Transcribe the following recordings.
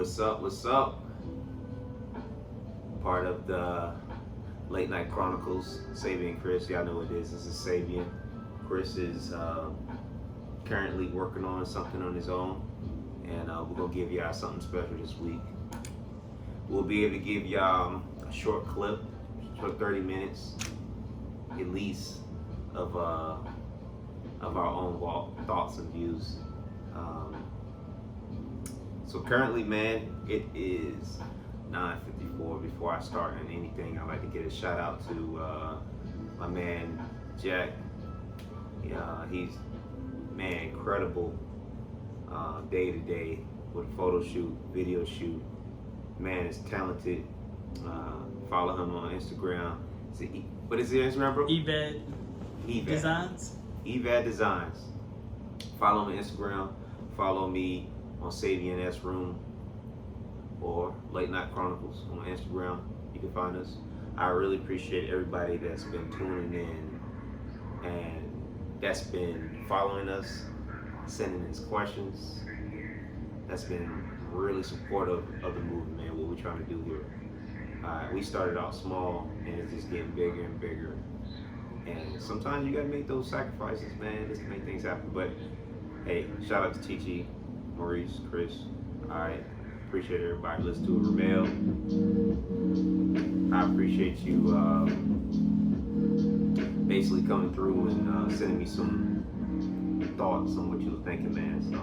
What's up? What's up? Part of the Late Night Chronicles, Sabian Chris. Y'all know what it is. This is Sabian. Chris is currently working on something on his own, and we're gonna give y'all something special this week. We'll be able to give y'all a short clip, short 30 minutes at least of our own thoughts and views. So currently, man, it is 9:54. Before I start on anything, I'd like to get a shout out to my man Jack. He's incredible day to day with a photo shoot, video shoot. Man is talented. Follow him on Instagram. What is his Instagram, bro? Evad Designs. Evad Designs. Follow him on Instagram. Follow me on Sabian S Room or Late Night Chronicles on Instagram. You can find us. I really appreciate everybody that's been tuning in and that's been following us, sending us questions. That's been really supportive of the movement, man, what we're trying to do here. We started out small and it's just getting bigger and bigger. And sometimes you gotta make those sacrifices, man, just to make things happen. But hey, shout out to Chi, Maurice, Chris. Alright. Appreciate everybody listening to it. Ramel, I appreciate you basically coming through and sending me some thoughts on what you were thinking, man. So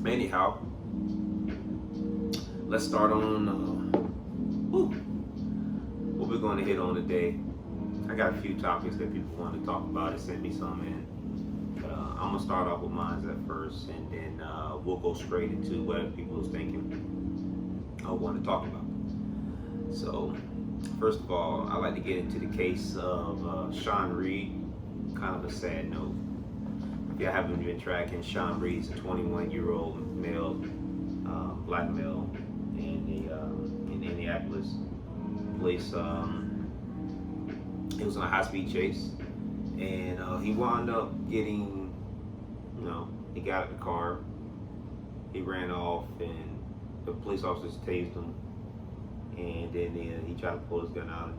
anyhow, let's start on what we're going to hit on today. I got a few topics that people want to talk about and send me some in. I'm gonna start off with mine at first, and then we'll go straight into what people is thinking I want to talk about. So, first of all, I like to get into the case of Sean Reed. Kind of a sad note. If you haven't been tracking, Sean Reed's a 21-year-old male, black male, in Indianapolis. Police. He was on a high-speed chase, and he wound up getting. He got in the car, he ran off, and the police officers tased him, and then he tried to pull his gun out and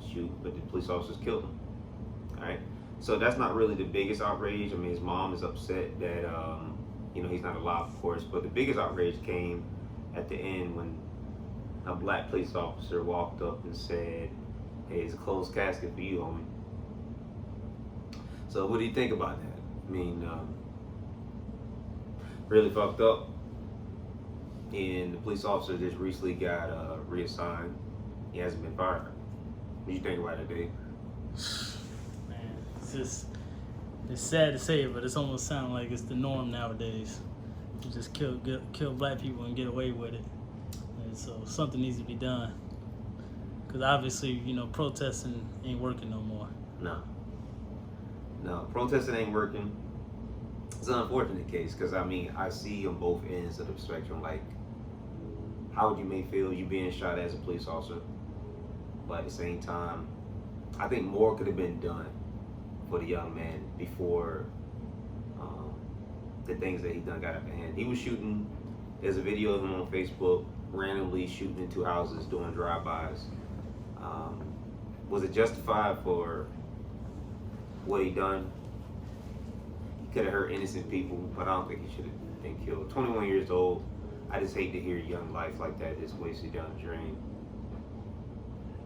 shoot, but the police officers killed him. Alright? So that's not really the biggest outrage. I mean, his mom is upset that, he's not alive, of course, but the biggest outrage came at the end when a black police officer walked up and said, "Hey, it's a closed casket for you, homie." So what do you think about that? I mean, really fucked up. And the police officer just recently got reassigned. He hasn't been fired. What do you think about it, Dave? Man, it's sad to say it, but it's almost sounding like it's the norm nowadays. You just kill black people and get away with it. And so something needs to be done. Because obviously, protesting ain't working no more. No, protesting ain't working. It's an unfortunate case because I see on both ends of the spectrum, like how would you may feel you being shot as a police officer, but at the same time, I think more could have been done for the young man before the things that he done got out of hand. He was shooting. There's a video of him on Facebook randomly shooting into houses, doing drive-bys. Was it justified for what he done? Could have hurt innocent people, but I don't think he should have been killed. 21 years old. I just hate to hear young life like that just wasted down the drain.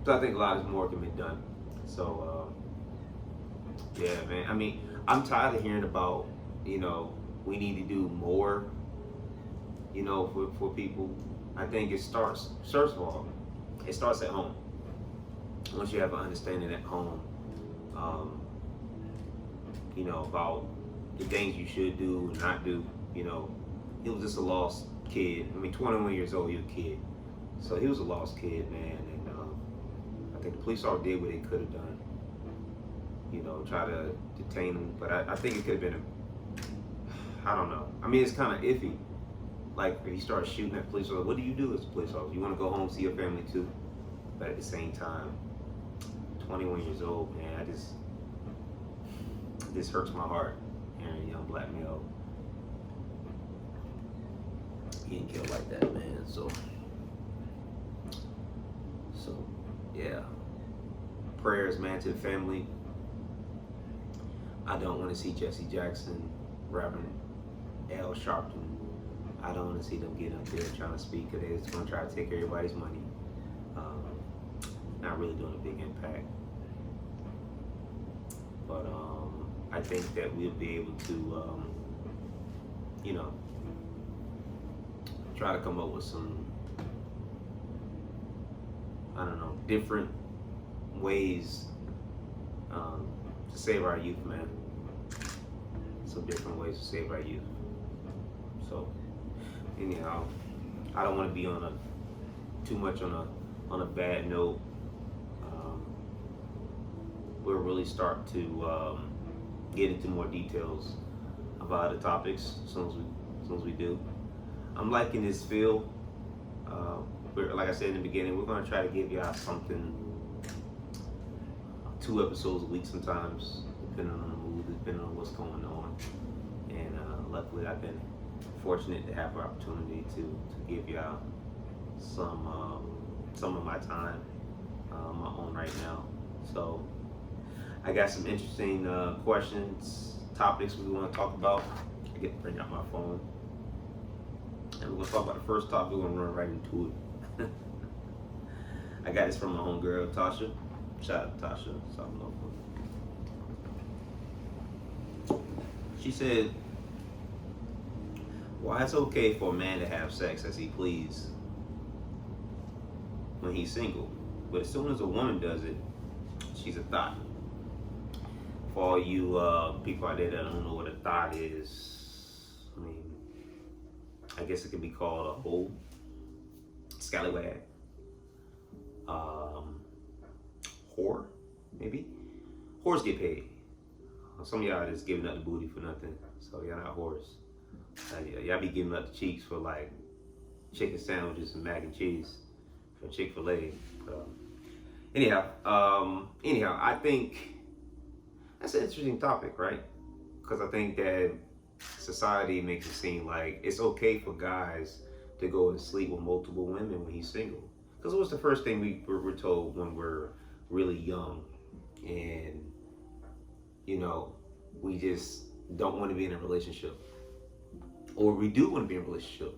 So I think a lot more can be done. So yeah, man. I mean, I'm tired of hearing about we need to do more. For people. I think it starts. First of all, it starts at home. Once you have an understanding at home, about the things you should do and not do. He was just a lost kid. 21 years old, he was a kid. So he was a lost kid, man. And I think the police officer did what they could have done. Try to detain him. But I think it could have been I don't know. It's kind of iffy. Like, if you start shooting at police officers, what do you do as a police officer? You want to go home, see your family too? But at the same time, 21 years old, man, this hurts my heart hearing a young black male getting killed like that, man. So yeah. Prayers, man, to the family. I don't want to see Jesse Jackson, Reverend Al Sharpton. I don't want to see them get up there trying to speak, because they're just going to try to take everybody's money. Not really doing a big impact. But I think that we'll be able to, try to come up with some, different ways to save our youth, man. Some different ways to save our youth. So, anyhow, I don't want to be on too much on a bad note. We'll really start to get into more details about the topics as soon as we do. I'm liking this feel. Like I said in the beginning, we're going to try to give y'all something, 2 episodes a week sometimes, depending on the mood, depending on what's going on. And luckily, I've been fortunate to have the opportunity to give y'all some of my time on my own right now. So I got some interesting questions, topics we want to talk about. I get to bring out my phone. And we're going to talk about the first topic. We're going to run right into it. I got this from my homegirl, Tasha. Shout out to Tasha. Something local. She said, why it's okay for a man to have sex as he please when he's single, but as soon as a woman does it, she's a thought. For all you people out there that don't know what a thought is, I guess it could be called a hoe, scallywag, whore, maybe. Whores get paid. Some of y'all just giving up the booty for nothing, so y'all not whores. Y'all be giving up the cheeks for like chicken sandwiches and mac and cheese from Chick-fil-A. Anyhow, I think that's an interesting topic, right? Because I think that society makes it seem like it's okay for guys to go and sleep with multiple women when he's single. Because what's the first thing we're told when we're really young, and we just don't want to be in a relationship, or we do want to be in a relationship.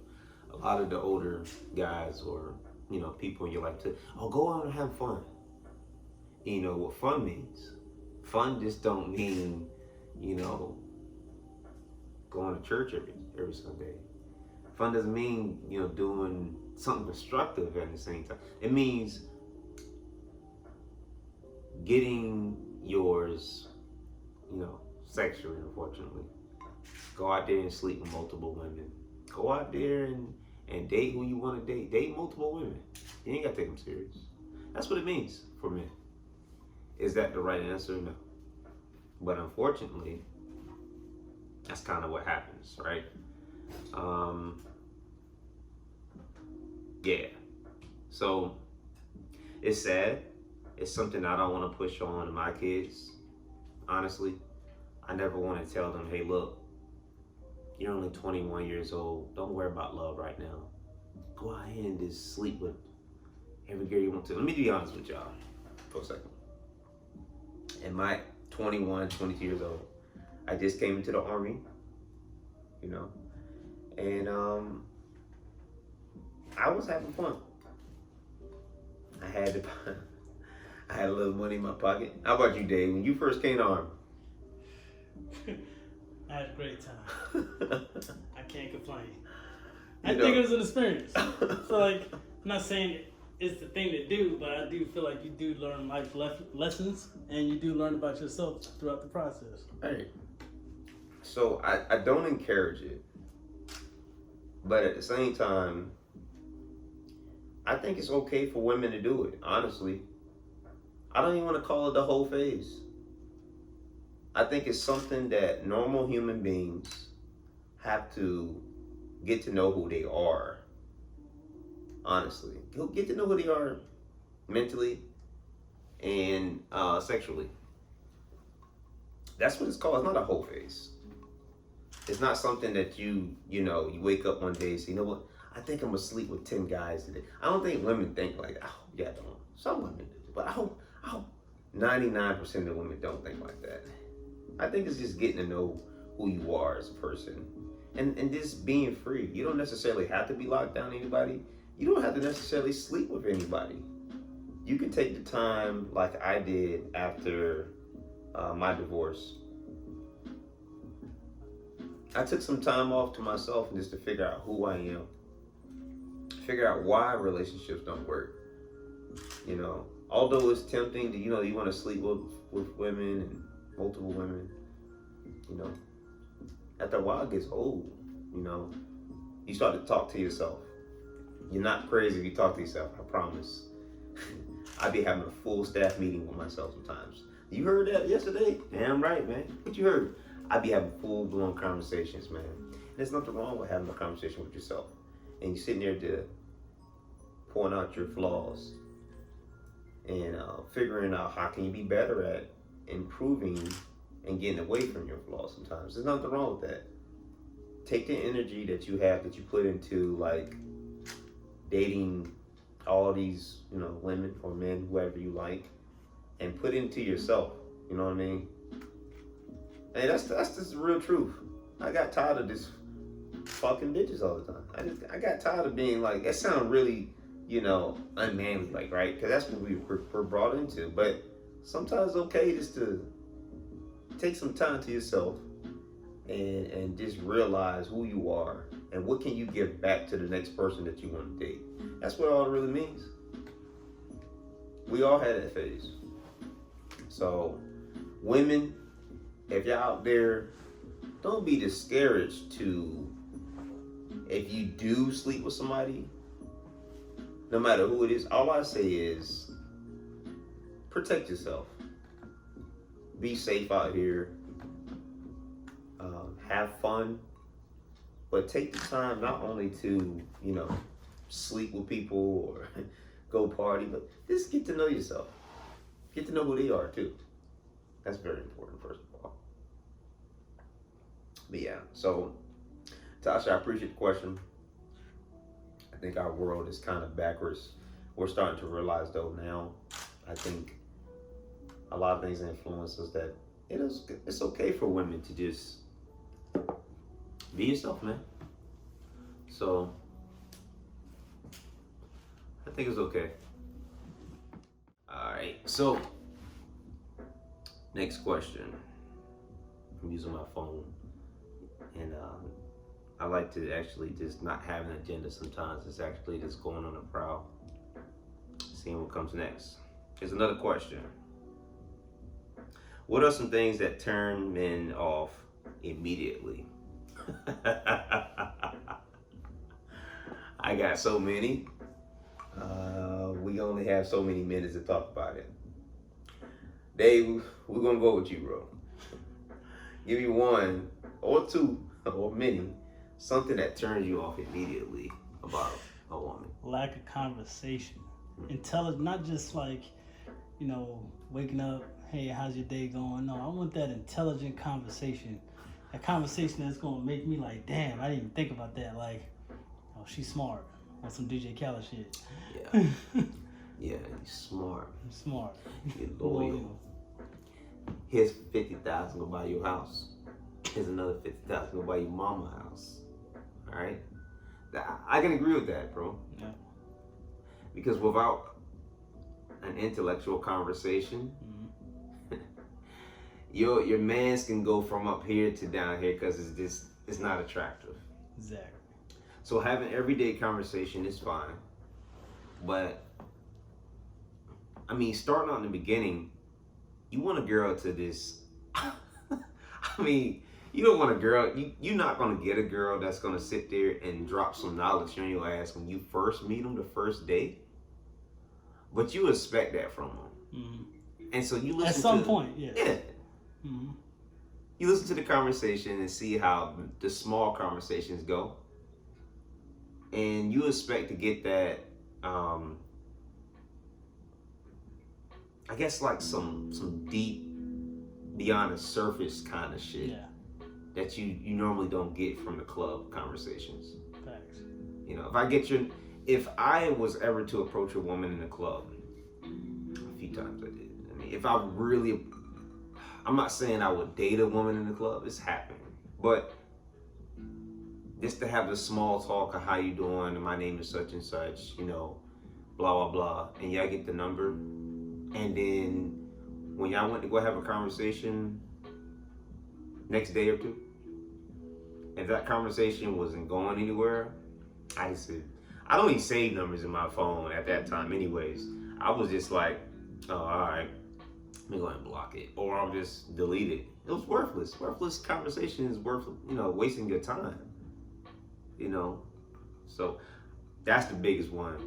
A lot of the older guys or people in your life go out and have fun. What fun means. Fun just don't mean going to church every Sunday. Fun doesn't mean doing something destructive at the same time. It means getting yours sexually, unfortunately. Go out there and sleep with multiple women. Go out there and date who you want to date. Date multiple women. You ain't got to take them serious. That's what it means for men. Is that the right answer? No. But unfortunately, that's kind of what happens, right? Yeah. So it's sad. It's something I don't want to push on to my kids. Honestly, I never want to tell them, hey, look, you're only 21 years old. Don't worry about love right now. Go out here and just sleep with every girl you want to. Let me be honest with y'all for a second. At my 21, 22 years old, I just came into the Army, and I was having fun. I had a little money in my pocket. How about you, Dave? When you first came to Army? I had a great time. I can't complain. I think it was an experience. So I'm not saying it's the thing to do, but I do feel like you do learn life lessons, and you do learn about yourself throughout the process. Right. So I don't encourage it, but at the same time, I think it's okay for women to do it, honestly. I don't even want to call it the whole phase. I think it's something that normal human beings have to get to know who they are. Honestly, get to know who they are mentally and sexually. That's what it's called. It's not a whole phase. It's not something that you wake up one day and say, you know what, I think I'm gonna sleep with 10 guys today. I don't think women think like, I hope y'all don't. Some women do, but I hope 99% of the women don't think like that. I think it's just getting to know who you are as a person, and just being free. You don't necessarily have to be locked down to anybody. You don't have to necessarily sleep with anybody. You can take the time like I did after my divorce. I took some time off to myself just to figure out who I am, figure out why relationships don't work. You know, although it's tempting to, you want to sleep with women and multiple women, after a while it gets old. You start to talk to yourself. You're not crazy if you talk to yourself, I promise. I'd be having a full staff meeting with myself sometimes. You heard that yesterday? Damn right, man. What you heard? I'd be having full-blown conversations, man. And there's nothing wrong with having a conversation with yourself. And you're sitting there to point out your flaws and figuring out how can you be better at improving and getting away from your flaws sometimes. There's nothing wrong with that. Take the energy that you have, that you put into like dating all these, women or men, whoever you like, and put it into yourself. You know what I mean? Hey, that's just the real truth. I got tired of this fucking bitches all the time. I got tired of being like, that sounds really, unmanly, like, right? Because that's what we're brought into. But sometimes it's okay just to take some time to yourself and just realize who you are and what can you give back to the next person that you want to date. That's what all it really means. We all had that phase. So, women, if you're out there, don't be discouraged to, if you do sleep with somebody, no matter who it is, all I say is protect yourself. Be safe out here. Have fun. But take the time not only to, sleep with people or go party, but just get to know yourself. Get to know who they are too. That's very important, first of all. But yeah, so Tasha, I appreciate the question. I think our world is kind of backwards. We're starting to realize though now, I think a lot of things influence us that it's okay for women to just be yourself, man. So I think it's okay. All right, so next question. I'm using my phone, and I like to actually just not have an agenda sometimes. It's actually just going on a prowl, seeing what comes next. Here's another question. What are some things that turn men off immediately? I got so many. We only have so many minutes to talk about it. Dave, we're gonna go with you, bro. Give me one or two or many, something that turns you off immediately about a woman. Lack of conversation. Intelligent, not just like, waking up, hey, how's your day going? No, I want that intelligent conversation. A conversation that's gonna make me like, damn, I didn't even think about that. Like, oh, she's smart. On some DJ Khaled shit. Yeah. Yeah, he's smart. Smart. You're loyal. Here's 50,000 go buy your house. Here's another 50,000 go buy your mama house. All right, I can agree with that, bro. Yeah. Because without an intellectual conversation, your mans can go from up here to down here because it's not attractive. Exactly. So having everyday conversation is fine, but I mean, starting out in the beginning, you want a girl to just, I mean, you don't want a girl, you're not going to get a girl that's going to sit there and drop some knowledge on your ass when you first meet them the first day, but you expect that from them. Mm-hmm. And so you listen at some point, yeah. Mm-hmm. You listen to the conversation and see how the small conversations go, and you expect to get that, I guess like some deep, beyond the surface kind of shit that you normally don't get from the club conversations. Facts. You know, if I was ever to approach a woman in a club, a few times I did. I mean, if I really, I'm not saying I would date a woman in the club. It's happening, but just to have the small talk of how you doing, and my name is such and such, you know, blah blah blah, and y'all get the number, and then when y'all went to go have a conversation next day or two, if that conversation wasn't going anywhere, I said, I don't even save numbers in my phone at that time anyways. I was just like, oh, all right, let me go ahead and block it, or I'll just delete it. It was worthless. Worthless conversation is worth, you know, wasting your time. You know, so that's the biggest one,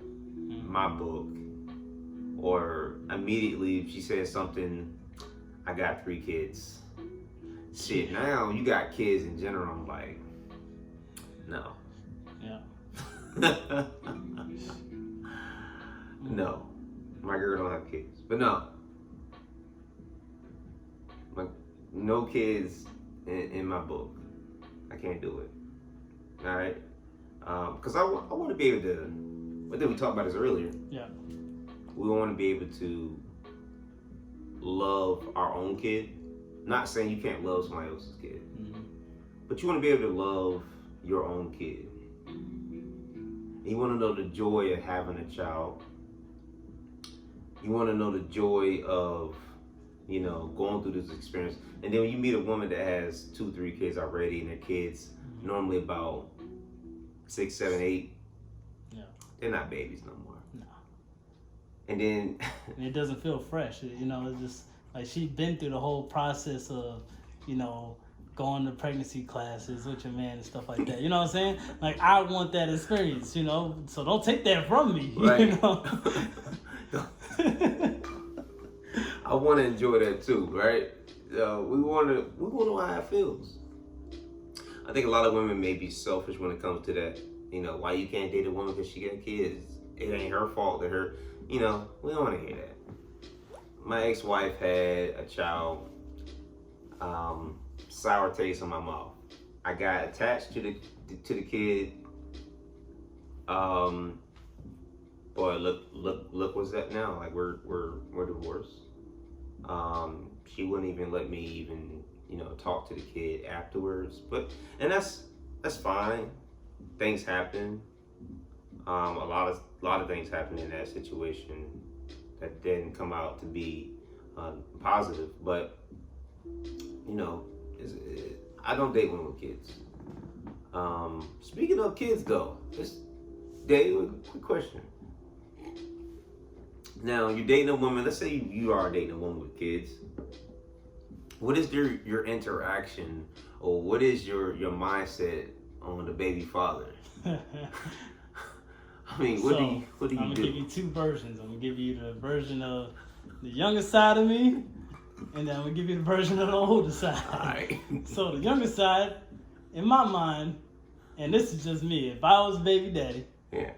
my book. Or immediately if she says something, I got 3 kids. Shit, now you got kids in general, I'm like, no. Yeah. No. My girl don't have kids. But no. No kids in my book. I can't do it. All right, because I want to be able to. What did we talk about this earlier? Yeah. We want to be able to love our own kid. Not saying you can't love somebody else's kid, but you want to be able to love your own kid. You want to know the joy of having a child. You want to know the joy of, you know, going through this experience. And then when you meet a woman that has 2, 3 kids already, and their kids normally about 6, 7, 8. Yeah. They're not babies no more. No. And then And it doesn't feel fresh. You know, it's just like she's been through the whole process of, you know, going to pregnancy classes with your man and stuff like that. You know what I'm saying? Like, I want that experience, you know? So don't take that from me, right. You know? I want to enjoy that too, right? We want to know how it feels. I think a lot of women may be selfish when it comes to that. You know, why you can't date a woman because she got kids? It ain't her fault that her, you know, we don't want to hear that. My ex-wife had a child, sour taste in my mouth. I got attached to the kid. Boy, look what's that now? Like we're divorced. She wouldn't even let me even, you know, talk to the kid afterwards. And that's fine. Things happen. A lot of things happened in that situation that didn't come out to be positive. But you know, I don't date women with kids. Speaking of kids, though, Dave, quick question. Now, you're dating a woman. Let's say you are dating a woman with kids. What is your interaction, or what is your mindset on the baby father? I mean, what do you do? I'm gonna give you 2 versions. I'm gonna give you the version of the younger side of me, and then I'm gonna give you the version of the older side. All right. So the younger side, in my mind, and this is just me, if I was baby daddy, Yeah.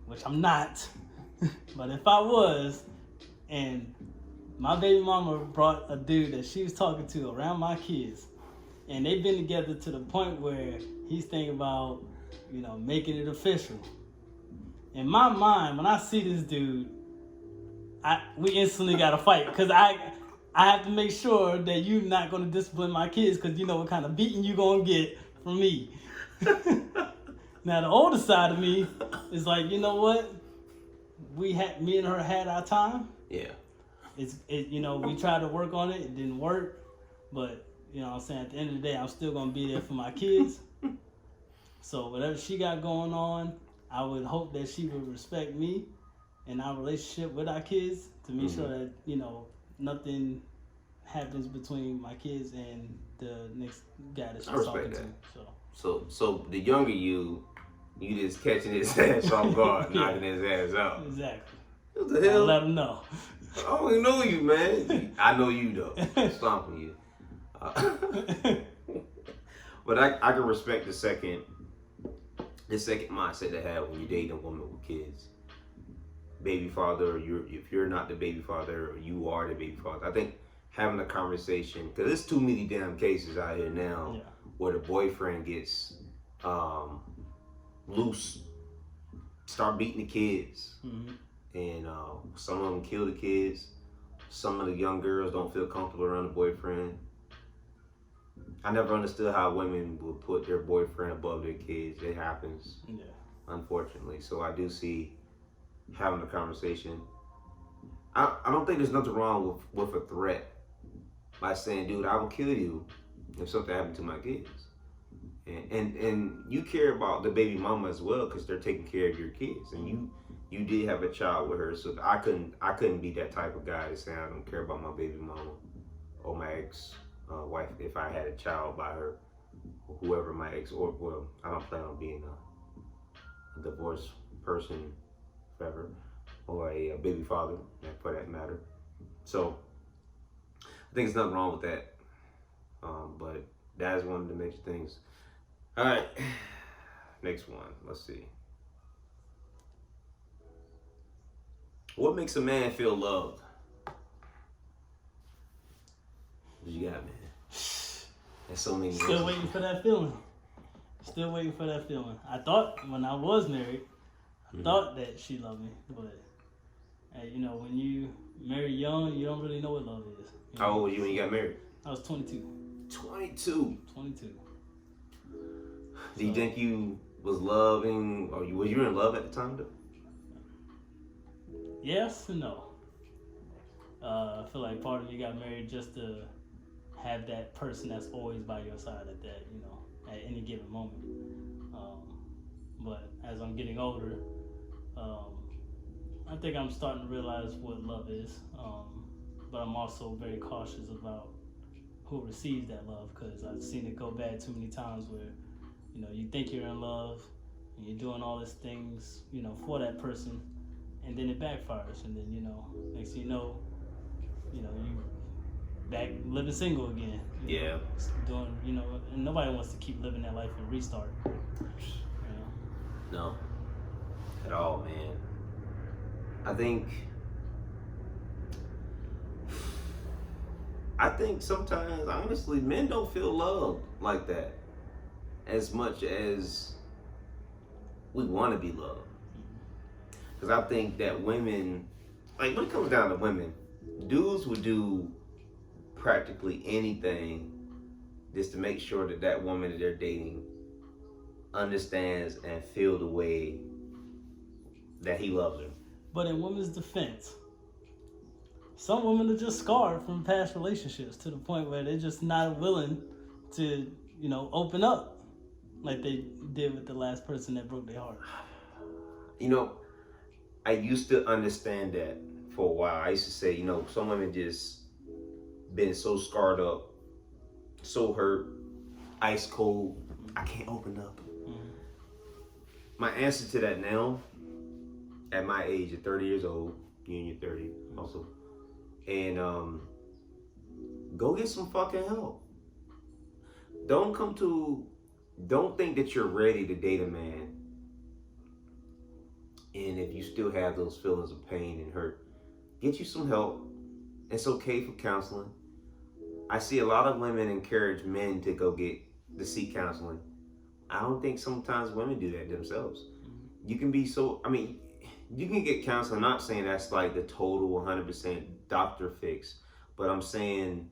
which I'm not, but if I was, and my baby mama brought a dude that she was talking to around my kids, and they've been together to the point where he's thinking about, you know, making it official. In my mind, when I see this dude, we instantly got to fight, because I have to make sure that you're not going to discipline my kids, because you know what kind of beating you're going to get from me. Now, the older side of me is like, you know what? Me and her had our time. Yeah. You know, we tried to work on it. It didn't work. But, you know what I'm saying, at the end of the day, I'm still going to be there for my kids. So whatever she got going on, I would hope that she would respect me and our relationship with our kids to make sure that, you know, nothing happens between my kids and the next guy that she's talking to. So the younger you just catching his ass off guard, knocking his ass out. Exactly. What the hell? Let him know. I don't even know you, man. I know you though. Stomping you. But I can respect the second mindset to have when you're dating a woman with kids. Baby father, if you're not the baby father, or you are the baby father. I think having a conversation, because there's too many damn cases out here now where the boyfriend gets loose start beating the kids. Mm-hmm. And some of them kill the kids. Some of the young girls don't feel comfortable around the boyfriend. I never understood how women would put their boyfriend above their kids. It happens, Yeah. unfortunately. So I do see having a conversation. I don't think there's nothing wrong with a threat. Like saying, dude, I will kill you if something happened to my kids. And you care about the baby mama as well because they're taking care of your kids. And you did have a child with her. So I couldn't be that type of guy to say I don't care about my baby mama or my ex wife if I had a child by her, or whoever my ex, or well, I don't plan on being a divorced person forever, or a baby father for that matter. So I think there's nothing wrong with that, but that is one of the major things. All right, next one. Let's see. What makes a man feel loved? What you got, man? There's so many. Still waiting for that feeling. Still waiting for that feeling. I thought when I was married, I thought that she loved me, but you know, when you marry young, you don't really know what love is. You know? How old were you when you got married? I was 22. 22. 22. Do you think you was loving, or was you in love at the time, though? Yes and no. I feel like part of me got married just to have that person that's always by your side at that, you know, at any given moment. But as I'm getting older, I think I'm starting to realize what love is. But I'm also very cautious about who receives that love because I've seen it go bad too many times where, you know, you think you're in love and you're doing all these things, you know, for that person, and then it backfires, and then, you know, next thing you know, you back living single again. Yeah. Doing, you know, and nobody wants to keep living that life and restart. You know? No. At all, man. I think sometimes, honestly, men don't feel loved like that as much as we want to be loved. Because I think that women, like when it comes down to women, dudes would do practically anything just to make sure that that woman that they're dating understands and feel the way that he loves her. But in women's defense, some women are just scarred from past relationships to the point where they're just not willing to, you know, open up like they did with the last person that broke their heart. You know, I used to understand that for a while. I used to say, you know, some women just been so scarred up, so hurt, ice cold, I can't open up. Mm-hmm. My answer to that now, at my age, at 30 years old, you and you're 30 also, and go get some fucking help. Don't think that you're ready to date a man, and if you still have those feelings of pain and hurt, get you some help. It's okay for counseling. I see a lot of women encourage men to seek counseling. I don't think sometimes women do that themselves. You can be you can get counseling. I'm not saying that's like the total 100% doctor fix, but I'm saying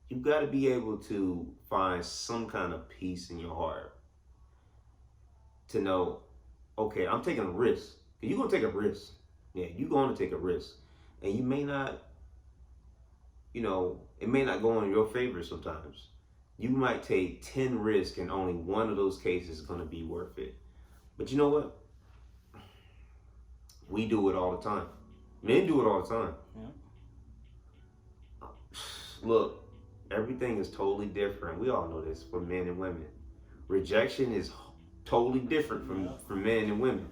you've got to be able to find some kind of peace in your heart to know, okay, I'm taking a risk. You're going to take a risk. Yeah, you're going to take a risk. And you may not, you know, it may not go in your favor sometimes. You might take 10 risks and only one of those cases is going to be worth it. But you know what? We do it all the time. Men do it all the time. Yeah. Look, everything is totally different. We all know this for men and women. Rejection is totally different from men and women.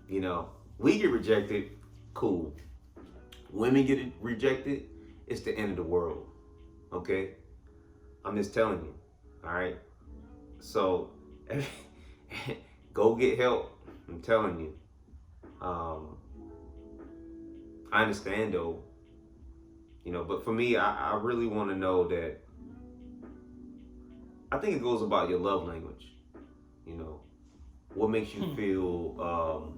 You know, we get rejected, cool. Women get rejected, it's the end of the world. Okay? I'm just telling you. All right? So, go get help. I'm telling you. I understand though, you know, but for me, I really want to know that, I think it goes about your love language, you know. What makes you feel?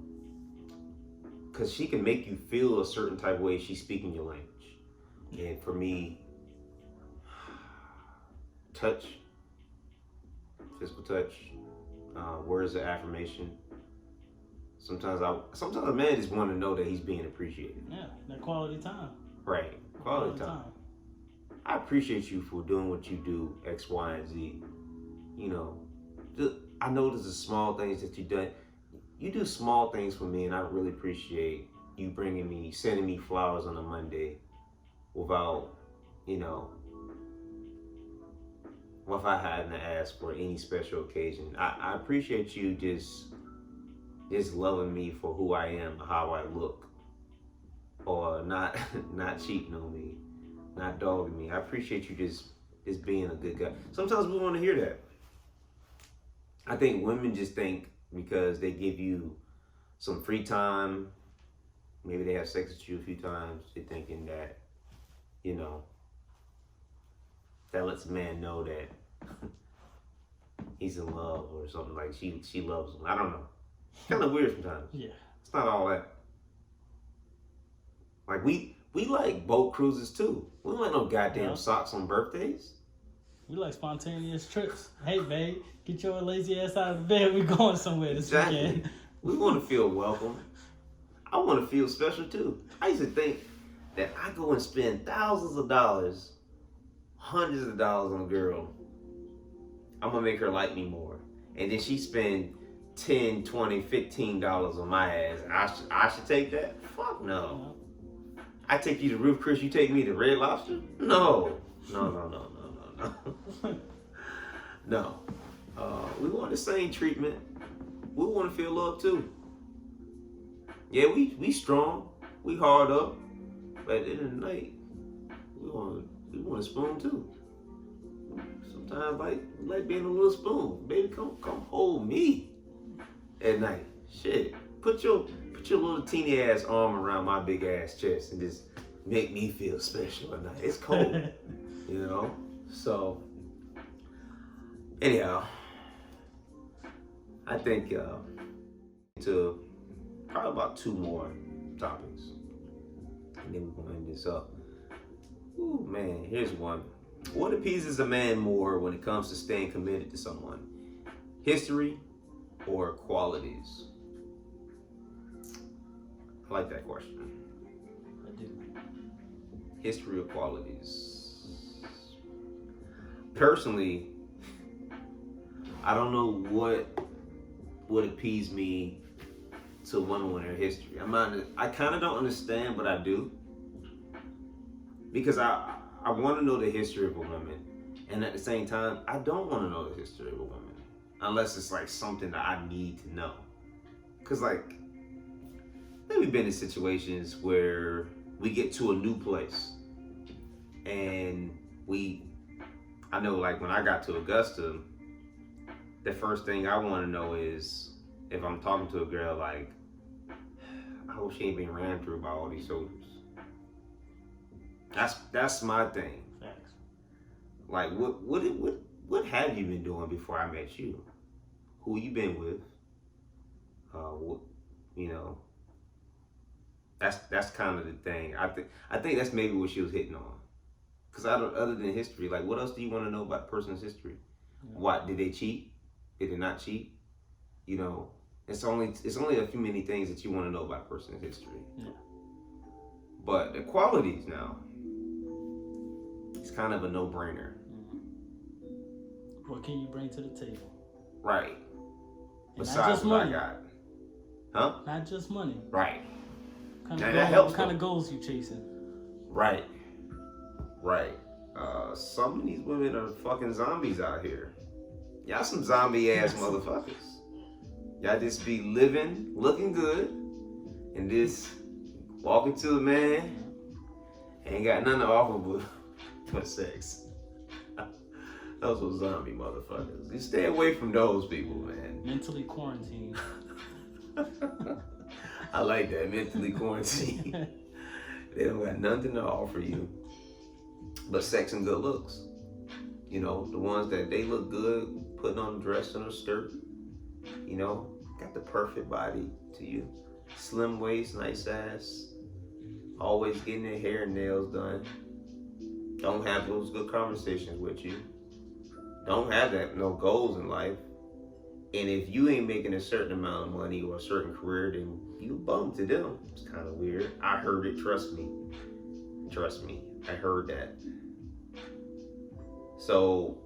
Because she can make you feel a certain type of way. She's speaking your language, and for me, touch, physical touch, words of affirmation. Sometimes a man just want to know that he's being appreciated. Yeah, that quality time. Right, quality time. I appreciate you for doing what you do, X, Y, and Z. You know, I know there's the small things that you done. You do small things for me, and I really appreciate you sending me flowers on a Monday, without, you know, if I hadn't asked for any special occasion. I appreciate you just loving me for who I am, how I look, or not cheating on me, not dogging me. I appreciate you just being a good guy. Sometimes we want to hear that. I think women just think because they give you some free time, maybe they have sex with you a few times, they're thinking that, you know, that lets a man know that he's in love or something, like she loves him. I don't know. Kind of weird sometimes. Yeah. It's not all that. Like we like boat cruises too. We don't like no goddamn socks on birthdays. We like spontaneous trips. Hey, babe, get your lazy ass out of the bed. We going somewhere this weekend. We want to feel welcome. I want to feel special too. I used to think that I go and spend thousands of dollars, hundreds of dollars on a girl. I'm going to make her like me more. And then she spend $10, $20, $15 on my ass. I should take that? Fuck no. I take you to Roof Chris, you take me to Red Lobster? No. No. No. We want the same treatment. We want to feel love too. Yeah, we strong. We hard up. But at the end of the night, we want a spoon too. Sometimes like being a little spoon. Baby, come hold me at night. Shit. Put your little teeny ass arm around my big ass chest and just make me feel special at night. It's cold. You know? So anyhow, I think to probably about 2 more topics, and then we're gonna end this up. Ooh man, here's one. What appeases a man more when it comes to staying committed to someone? History or qualities? I like that question. I do. History or qualities? Personally, I don't know what would appease me to women with their history. I kind of don't understand, but I do. Because I want to know the history of a woman. And at the same time, I don't want to know the history of a woman. Unless it's like something that I need to know. Because like, we've been in situations where we get to a new place. And I know like when I got to Augusta, the first thing I want to know is, if I'm talking to a girl, like, I hope she ain't been ran through by all these soldiers. That's my thing. Thanks. Like, what have you been doing before I met you? Who you been with? You know, that's kind of the thing. I think that's maybe what she was hitting on. Because other than history, like, what else do you want to know about a person's history? Yeah. What, did they cheat? Did they not cheat? You know, it's only a few many things that you want to know about a person's history. Yeah. But the qualities now, it's kind of a no-brainer. What can you bring to the table? Right. And besides what I got. Huh? Not just money. Right. What kind of goals you chasing? Right. Some of these women are fucking zombies out here. Y'all some zombie ass motherfuckers. Y'all just be living, looking good, and just walking to a man, ain't got nothing to offer but sex. Those are zombie motherfuckers. You stay away from those people, man. Mentally quarantined. I like that, mentally quarantined. They don't got nothing to offer you but sex and good looks. You know, the ones that they look good, putting on a dress and a skirt, you know, got the perfect body to you. Slim waist, nice ass. Always getting their hair and nails done. Don't have those good conversations with you. Don't have no goals in life. And if you ain't making a certain amount of money or a certain career, then you bum to them. It's kind of weird. I heard it, trust me. Trust me, I heard that. So,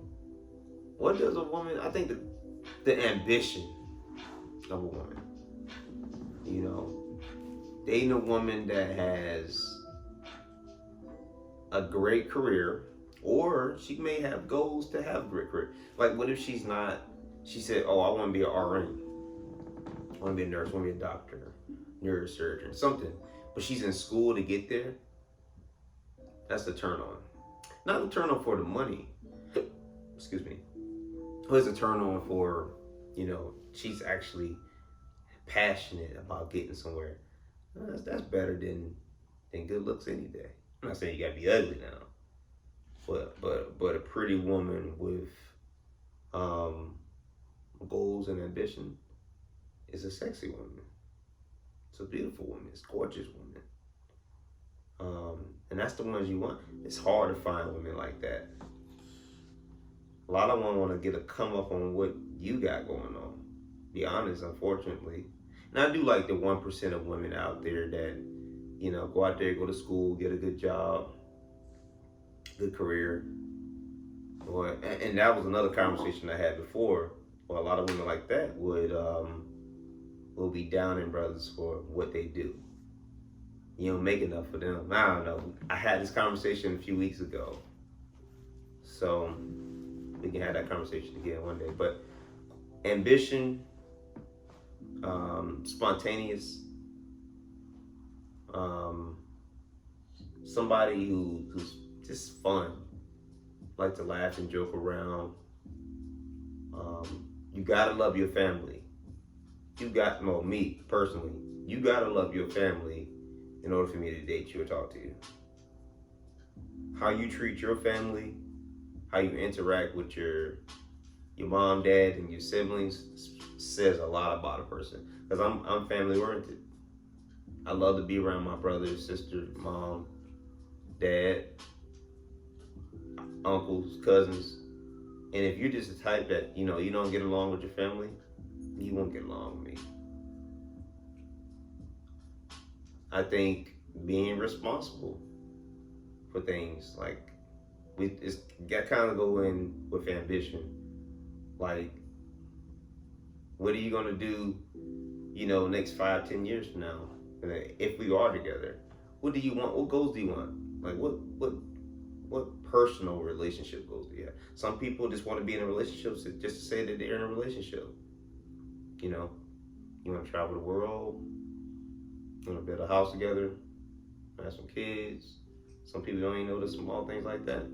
what does a woman, I think the ambition of a woman, you know, dating a woman that has a great career, or she may have goals to have a great career. Like, what if she said, oh, I want to be an RN. I want to be a nurse, I want to be a doctor, neurosurgeon, something. But she's in school to get there. That's the turn on. Not the turn on for the money. Excuse me. But it's a turn on for, you know, she's actually passionate about getting somewhere. That's better than good looks any day. I'm not saying you gotta be ugly now. But a pretty woman with goals and ambition is a sexy woman. It's a beautiful woman. It's a gorgeous woman. And that's the ones you want. It's hard to find women like that. A lot of them want to get a come up on what you got going on. Be honest, unfortunately. And I do like the 1% of women out there that, you know, go out there, go to school, get a good job, good career. And that was another conversation I had before. Well, a lot of women like that will be downing brothers for what they do. You don't make enough for them. I don't know. I had this conversation a few weeks ago. So we can have that conversation again one day. But ambition, spontaneous, somebody who's just fun, like to laugh and joke around. You gotta love your family. Me personally, you gotta love your family in order for me to date you or talk to you. How you treat your family, how you interact with your mom, dad, and your siblings says a lot about a person. Because I'm family oriented. I love to be around my brothers, sisters, mom, dad, uncles, cousins. And if you're just the type that, you know, you don't get along with your family, you won't get along with me. I think being responsible for things, like, it's got kind of go in with ambition. Like, what are you gonna do, you know, next 5-10 years from now, if we are together? What do you want? What goals do you want? Like, what personal relationship goals do you have? Some people just want to be in a relationship just to say that they're in a relationship. You know, you want to travel the world, you want to build a house together, have some kids. Some people don't even know the small things like that.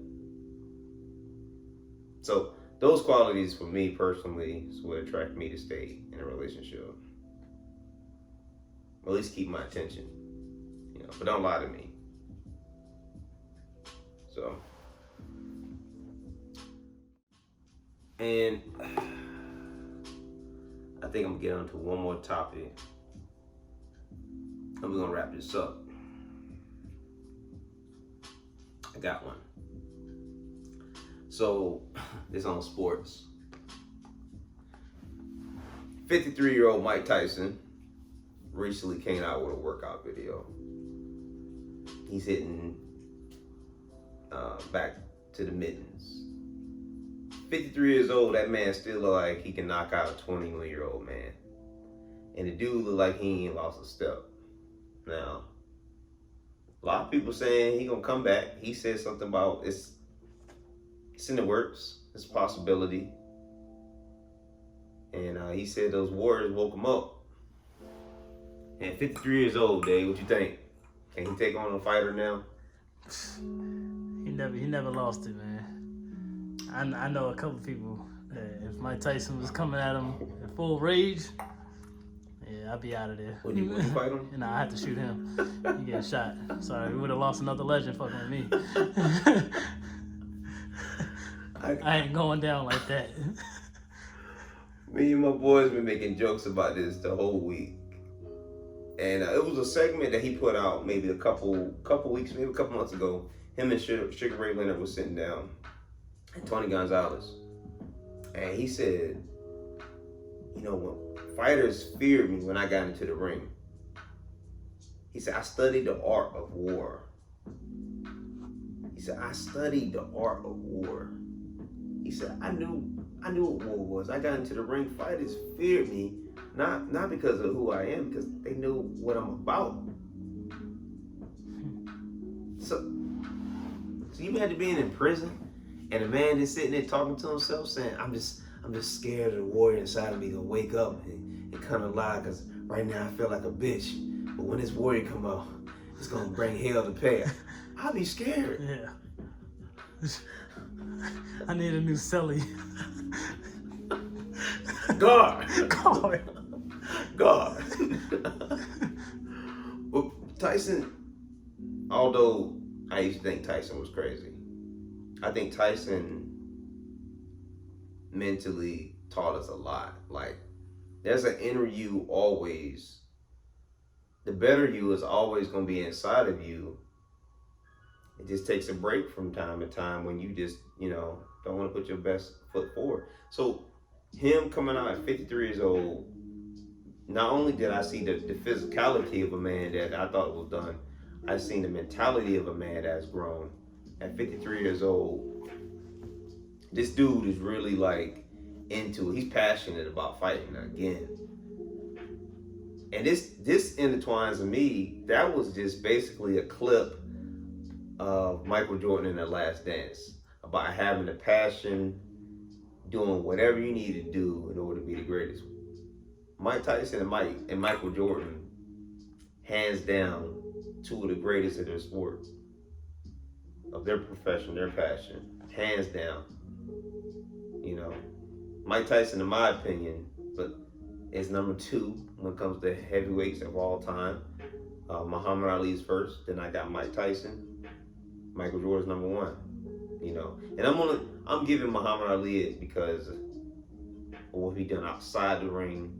So those qualities for me personally is what attract me to stay in a relationship. Or at least keep my attention, you know, but don't lie to me. So, and I think I'm gonna get on to one more topic, and we're gonna wrap this up. I got one. So, it's on sports. 53-year-old Mike Tyson recently came out with a workout video. He's hitting back to the middens. 53 years old, that man still look like he can knock out a 21-year-old man. And the dude look like he ain't lost a step. Now, a lot of people saying he gonna come back. He said something about it's in the works. It's a possibility. And he said those Warriors woke him up. And 53 years old, Dave, what you think? Can he take on a fighter now? He never lost it, man. I know a couple people that if Mike Tyson was coming at him in full rage, yeah, I'd be out of there. Would you fight him? Nah, I had to shoot him. He get shot. Sorry, we would have lost another legend fucking with me. I I ain't going down like that. Me and my boys been making jokes about this the whole week. And it was a segment that he put out maybe a couple weeks, maybe a couple months ago. Him and Sugar Ray Leonard was sitting down, and Tony Gonzalez, and he said, you know, when fighters feared me when I got into the ring. He said, I studied the art of war. He said, I studied the art of war. He said, I knew what war was. I got into the ring. Fighters feared me, not because of who I am, because they knew what I'm about. So you imagine being in prison and a man is sitting there talking to himself saying, I'm just scared of the warrior inside of me gonna wake up and kind of lie, because right now I feel like a bitch. But when this warrior come out, it's gonna bring hell to pay. I'll be scared. Yeah. I need a new celly. God. Well, Tyson, although I used to think Tyson was crazy, I think Tyson mentally taught us a lot. Like, there's an inner you always. The better you is always going to be inside of you. It just takes a break from time to time when you just, don't want to put your best foot forward. So him coming out at 53 years old, not only did I see the physicality of a man that I thought was done, I seen the mentality of a man that's grown. At 53 years old, this dude is really like into it. He's passionate about fighting again. And this intertwines with me. That was just basically a clip of Michael Jordan in The Last Dance, about having the passion, doing whatever you need to do in order to be the greatest. Mike Tyson and Michael Jordan, hands down, two of the greatest of their sport, of their profession, their passion, hands down. Mike Tyson, in my opinion, is number 2 when it comes to heavyweights of all time. Muhammad Ali's first, then I got Mike Tyson. Michael Jordan's number 1. And I'm giving Muhammad Ali it because of what he done outside the ring.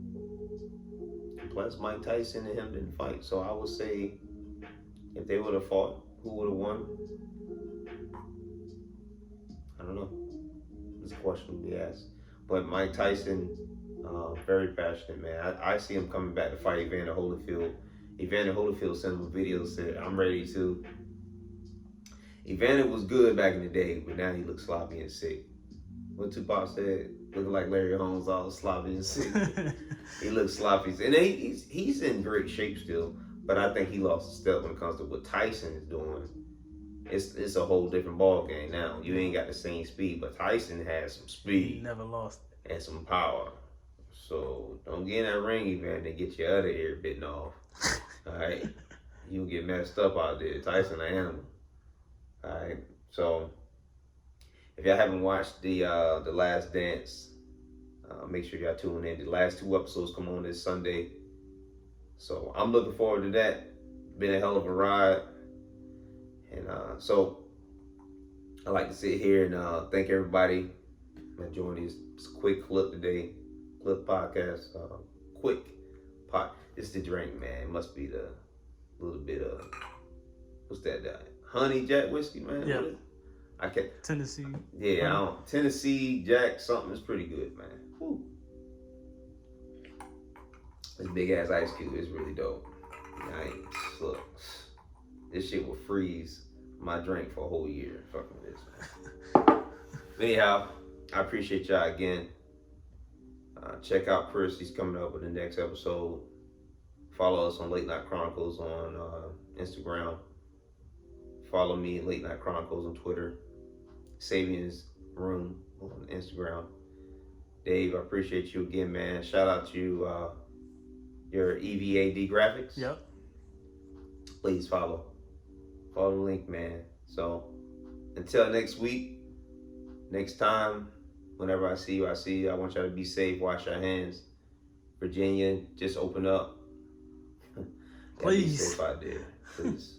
Plus, Mike Tyson and him didn't fight, so I would say if they would have fought, who would have won? I don't know. It's a question to be asked. But Mike Tyson, very passionate man. I see him coming back to fight Evander Holyfield. Evander Holyfield sent him a video, said, I'm ready to. Evander was good back in the day, but now he looks sloppy and sick. What Tupac said, looking like Larry Holmes, all sloppy and sick. He looks sloppy. And he's in great shape still, but I think he lost a step when it comes to what Tyson is doing. It's a whole different ball game now. You ain't got the same speed, but Tyson has some speed. He never lost. And some power. So don't get in that ring, Evander, and get your other ear bitten off. All right? You'll get messed up out there. Tyson, an animal. All right? So if y'all haven't watched the Last Dance, make sure y'all tune in. The last 2 episodes come on this Sunday. So I'm looking forward to that. Been a hell of a ride. And so I like to sit here and thank everybody for joining this quick clip today. Clip podcast. This is the drink, man. It must be the little bit of, what's that? Honey Jack whiskey, man? Yeah. I can't. Tennessee. Yeah, Tennessee Jack something is pretty good, man. Whew. This big ass ice cube is really dope. Look, this shit will freeze my drink for a whole year. Fucking with this, man. Anyhow, I appreciate y'all again. Check out Chris. He's coming up with the next episode. Follow us on Late Night Chronicles on Instagram. Follow me, Late Night Chronicles, on Twitter. Sabian's Room on Instagram. Dave, I appreciate you again, man. Shout out to your EVAD graphics. Yep. Please follow the link, man. So until next week, next time, whenever I see you, I want y'all to be safe, wash your hands. Virginia, just open up. Please. Be safe out there, please.